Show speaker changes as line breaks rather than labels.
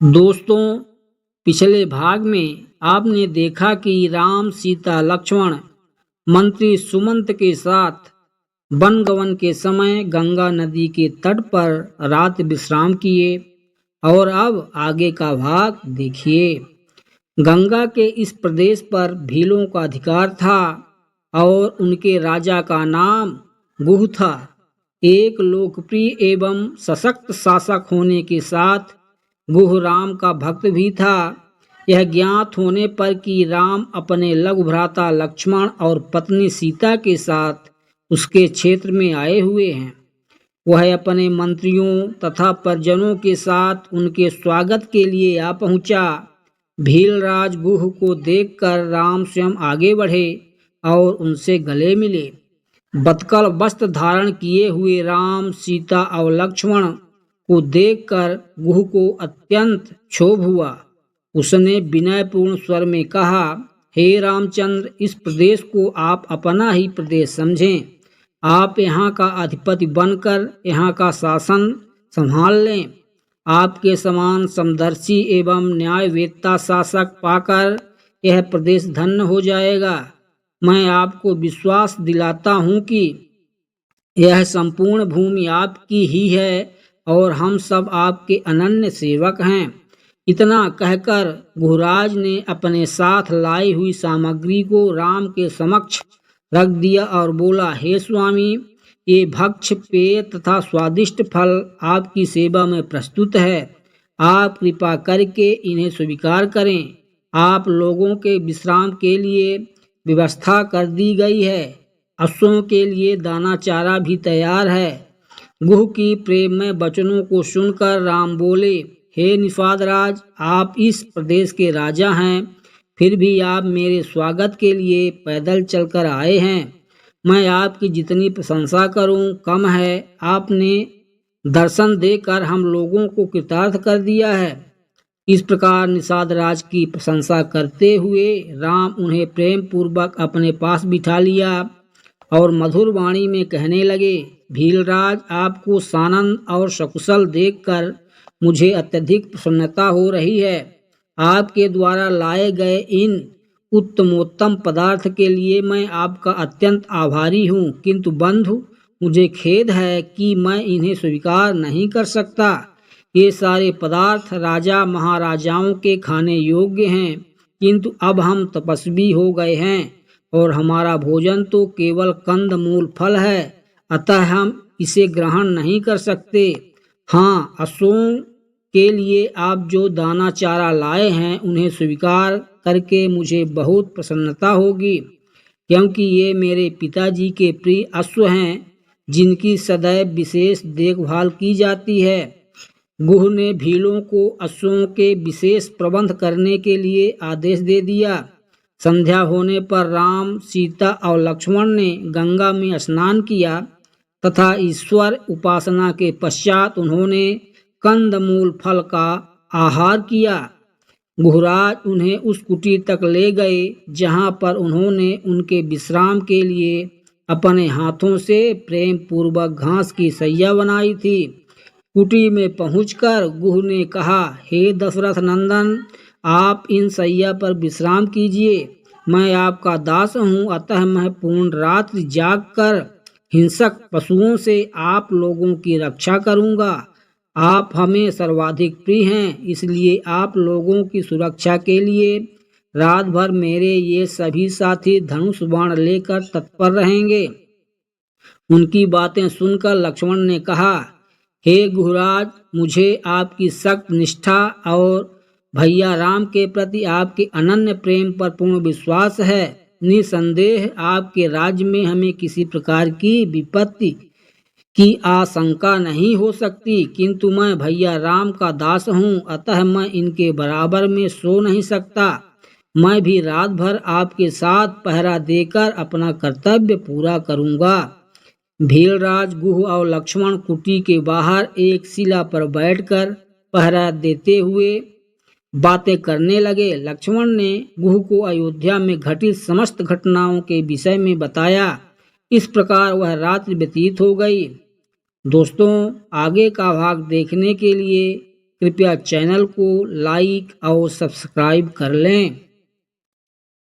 दोस्तों, पिछले भाग में आपने देखा कि राम, सीता, लक्ष्मण मंत्री सुमंत के साथ वनगमन के समय गंगा नदी के तट पर रात विश्राम किए। और अब आगे का भाग देखिए। गंगा के इस प्रदेश पर भीलों का अधिकार था और उनके राजा का नाम गुह था। एक लोकप्रिय एवं सशक्त शासक होने के साथ गुह राम का भक्त भी था। यह ज्ञात होने पर कि राम अपने लघु भ्राता लक्ष्मण और पत्नी सीता के साथ उसके क्षेत्र में आए हुए हैं, वह अपने मंत्रियों तथा परिजनों के साथ उनके स्वागत के लिए आ पहुंचा। भीलराज गुह को देखकर राम स्वयं आगे बढ़े और उनसे गले मिले। बतकल वस्त्र धारण किए हुए राम, सीता और लक्ष्मण को देखकर गुह को अत्यंत क्षोभ हुआ। उसने विनयपूर्ण स्वर में कहा, हे रामचंद्र, इस प्रदेश को आप अपना ही प्रदेश समझें। आप यहाँ का अधिपति बनकर यहाँ का शासन संभाल लें। आपके समान समदर्शी एवं न्यायवेत्ता शासक पाकर यह प्रदेश धन्य हो जाएगा। मैं आपको विश्वास दिलाता हूँ कि यह संपूर्ण भूमि आपकी ही है और हम सब आपके अनन्य सेवक हैं। इतना कहकर गुहराज ने अपने साथ लाई हुई सामग्री को राम के समक्ष रख दिया और बोला, हे स्वामी, ये भक्ष्य, पेय तथा स्वादिष्ट फल आपकी सेवा में प्रस्तुत है। आप कृपा करके इन्हें स्वीकार करें। आप लोगों के विश्राम के लिए व्यवस्था कर दी गई है। अश्वों के लिए दाना चारा भी तैयार है। गुह की प्रेम में वचनों को सुनकर राम बोले, हे निषाद राज, आप इस प्रदेश के राजा हैं, फिर भी आप मेरे स्वागत के लिए पैदल चलकर आए हैं। मैं आपकी जितनी प्रशंसा करूं कम है। आपने दर्शन देकर हम लोगों को कृतार्थ कर दिया है। इस प्रकार निषाद राज की प्रशंसा करते हुए राम उन्हें प्रेम पूर्वक अपने पास बिठा लिया और मधुर वाणी में कहने लगे, भीलराज, आपको सानंद और सकुशल देखकर मुझे अत्यधिक प्रसन्नता हो रही है। आपके द्वारा लाए गए इन उत्तमोत्तम पदार्थ के लिए मैं आपका अत्यंत आभारी हूँ, किंतु बंधु, मुझे खेद है कि मैं इन्हें स्वीकार नहीं कर सकता। ये सारे पदार्थ राजा महाराजाओं के खाने योग्य हैं, किंतु अब हम तपस्वी हो गए हैं और हमारा भोजन तो केवल कंद मूल फल है, अतः हम इसे ग्रहण नहीं कर सकते। हाँ, अश्वों के लिए आप जो दाना चारा लाए हैं उन्हें स्वीकार करके मुझे बहुत प्रसन्नता होगी, क्योंकि ये मेरे पिताजी के प्रिय अश्व हैं, जिनकी सदैव विशेष देखभाल की जाती है। गुह ने भीलों को अश्वों के विशेष प्रबंध करने के लिए आदेश दे दिया। संध्या होने पर राम, सीता और लक्ष्मण ने गंगा में स्नान किया तथा ईश्वर उपासना के पश्चात उन्होंने कंदमूल फल का आहार किया। गुहराज उन्हें उस कुटी तक ले गए जहां पर उन्होंने उनके विश्राम के लिए अपने हाथों से प्रेम पूर्वक घास की सैया बनाई थी। कुटी में पहुंचकर गुह ने कहा, हे दशरथ नंदन, आप इन सैया पर विश्राम कीजिए। मैं आपका दास हूँ, अतः मैं पूर्ण रात्रि जागकर हिंसक पशुओं से आप लोगों की रक्षा करूँगा। आप हमें सर्वाधिक प्रिय हैं, इसलिए आप लोगों की सुरक्षा के लिए रात भर मेरे ये सभी साथी धनुष बाण लेकर तत्पर रहेंगे। उनकी बातें सुनकर लक्ष्मण ने कहा, हे गुहराज, मुझे आपकी सख्त निष्ठा और भैया राम के प्रति आपके अनन्य प्रेम पर पूर्ण विश्वास है। निसंदेह आपके राज्य में हमें किसी प्रकार की विपत्ति की आशंका नहीं हो सकती, किंतु मैं भैया राम का दास हूँ, अतः मैं इनके बराबर में सो नहीं सकता। मैं भी रात भर आपके साथ पहरा देकर अपना कर्तव्य पूरा करूँगा। भीलराज गुह और लक्ष्मण कुटी के बाहर एक शिला पर बैठकर पहरा देते हुए बातें करने लगे। लक्ष्मण ने गुह को अयोध्या में घटित समस्त घटनाओं के विषय में बताया। इस प्रकार वह रात्रि व्यतीत हो गई। दोस्तों, आगे का भाग देखने के लिए कृपया चैनल को लाइक और सब्सक्राइब कर लें।